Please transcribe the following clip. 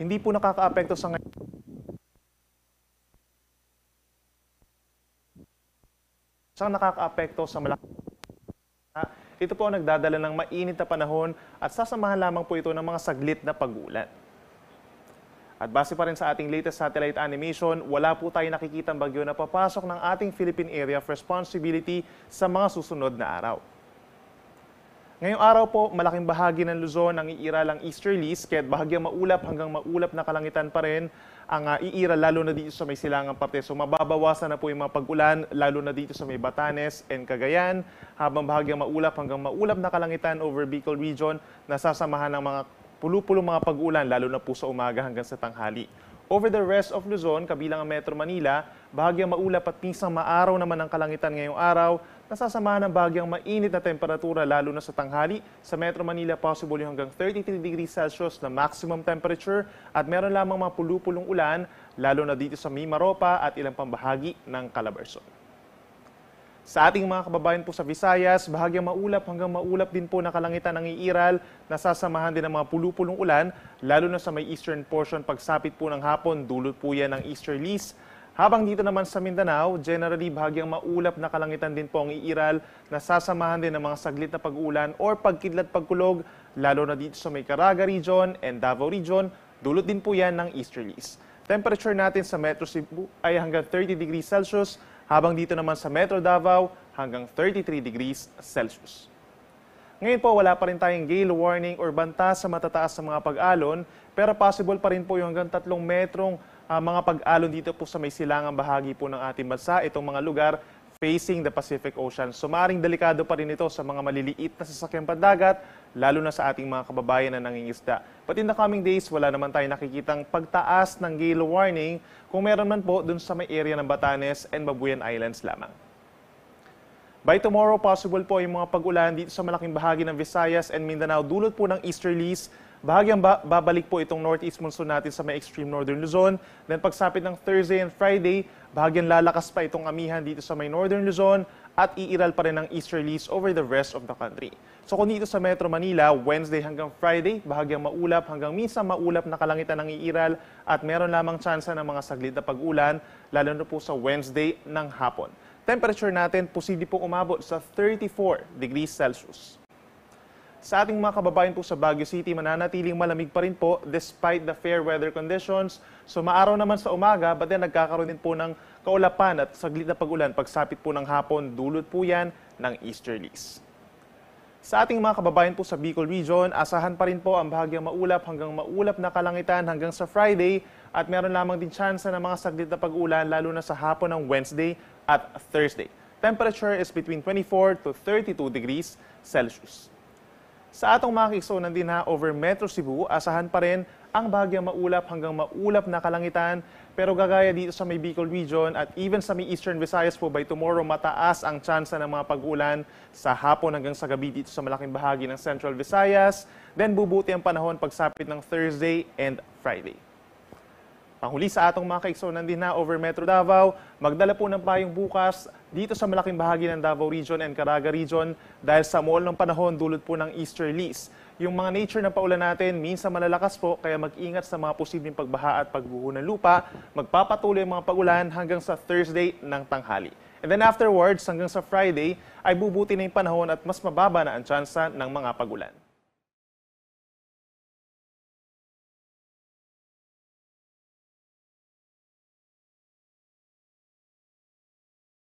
hindi po nakakaapekto sa malaki. Ito po ang nagdadala ng mainit na panahon at sasamahan lamang po ito ng mga saglit na pag-ulan. At base pa rin sa ating latest satellite animation, wala po tayo nakikitang bagyo na papasok ng ating Philippine Area of Responsibility sa mga susunod na araw. Ngayong araw po, malaking bahagi ng Luzon ang iiral ang easterlies, kaya't bahagyang maulap hanggang maulap na kalangitan pa rin ang iiral, lalo na dito sa may silangang parte. So mababawasan na po yung mga pag-ulan, lalo na dito sa may Batanes and Cagayan, habang bahagyang maulap hanggang maulap na kalangitan over Bicol Region, nasasamahan ng mga pulupulong mga pag-ulan, lalo na po sa umaga hanggang sa tanghali. Over the rest of Luzon, kabilang ang Metro Manila, bahagyang maulap at pinsang maaraw naman ang kalangitan ngayong araw, nasasamahan ng bahagyang mainit na temperatura lalo na sa tanghali. Sa Metro Manila, possible yung hanggang 33 degrees Celsius na maximum temperature at meron lamang mga pulupulong ulan, lalo na dito sa Mimaropa at ilang pambahagi ng Calabarzon. Sa ating mga kababayan po sa Visayas, bahagyang maulap hanggang maulap din po na kalangitan ng iiral, nasasamahan din ng mga pulupulong ulan, lalo na sa may eastern portion pagsapit po ng hapon, dulot po yan ng easterlies. Habang dito naman sa Mindanao, generally bahagyang maulap na kalangitan din po ang iiral, nasasamahan din ng mga saglit na pag-ulan or pagkidlat pagkulog, lalo na dito sa may Caraga Region and Davao Region, dulot din po yan ng easterlies. Temperature natin sa Metro Cebu ay hanggang 30 degrees Celsius, habang dito naman sa Metro Davao hanggang 33 degrees Celsius. Ngayon po, wala pa rin tayong gale warning or banta sa matataas sa mga pag-alon, pero possible pa rin po yung hanggang 3 metrong mga pag-alon dito po sa may silangang bahagi po ng ating bansa, itong mga lugar facing the Pacific Ocean. So maaaring delikado pa rin ito sa mga maliliit na sasakyang pandagat, lalo na sa ating mga kababayan na nangingisda. But in the coming days, wala naman tayo nakikitang pagtaas ng gale warning, kung meron man po dun sa may area ng Batanes and Babuyan Islands lamang. By tomorrow, possible po yung mga pag-ulan dito sa malaking bahagi ng Visayas and Mindanao, dulot po ng easterlies. Bahagyang babalik po itong northeast monsoon natin sa may extreme northern Luzon. Then pagsapit ng Thursday and Friday, bahagyang lalakas pa itong amihan dito sa may northern Luzon at iiral pa rin ng easterlies over the rest of the country. So kung dito sa Metro Manila, Wednesday hanggang Friday, bahagyang maulap hanggang minsan maulap na kalangitan ng iiral at meron lamang tsansa ng mga saglit na pag-ulan, lalo na po sa Wednesday ng hapon. Temperature natin, posible pong umabot sa 34 degrees Celsius. Sa ating mga kababayan po sa Baguio City, mananatiling malamig pa rin po despite the fair weather conditions. So maaraw naman sa umaga, but then nagkakaroon din po ng kaulapan at saglit na pag-ulan. Pagsapit po ng hapon, dulot po yan ng easterlies. Sa ating mga kababayan po sa Bicol Region, asahan pa rin po ang bahagyang maulap hanggang maulap na kalangitan hanggang sa Friday at meron lamang din tsansa ng mga saglit na pag-ulan lalo na sa hapon ng Wednesday at Thursday. Temperature is between 24 to 32 degrees Celsius. Sa atong mga kiksoonan din over Metro Cebu, asahan pa rin ang bahagyang maulap hanggang maulap na kalangitan, pero gagaya dito sa may Bicol Region at even sa may Eastern Visayas po, by tomorrow mataas ang tsansa ng mga pag-ulan sa hapon hanggang sa gabi dito sa malaking bahagi ng Central Visayas, then bubuti ang panahon pagsapit ng Thursday and Friday. Panghuli sa atong mga kaiksonan din over Metro Davao, magdala po ng payong bukas dito sa malaking bahagi ng Davao Region and Caraga Region dahil sa muol ng panahon dulot po ng easterlies. Yung mga nature na paulan natin, minsan malalakas po, kaya mag-ingat sa mga posibleng pagbaha at pagbuho ng lupa. Magpapatuloy ang mga pagulan hanggang sa Thursday ng tanghali. And then afterwards, hanggang sa Friday, ay bubuti na yung panahon at mas mababa na ang tsansa ng mga pagulan.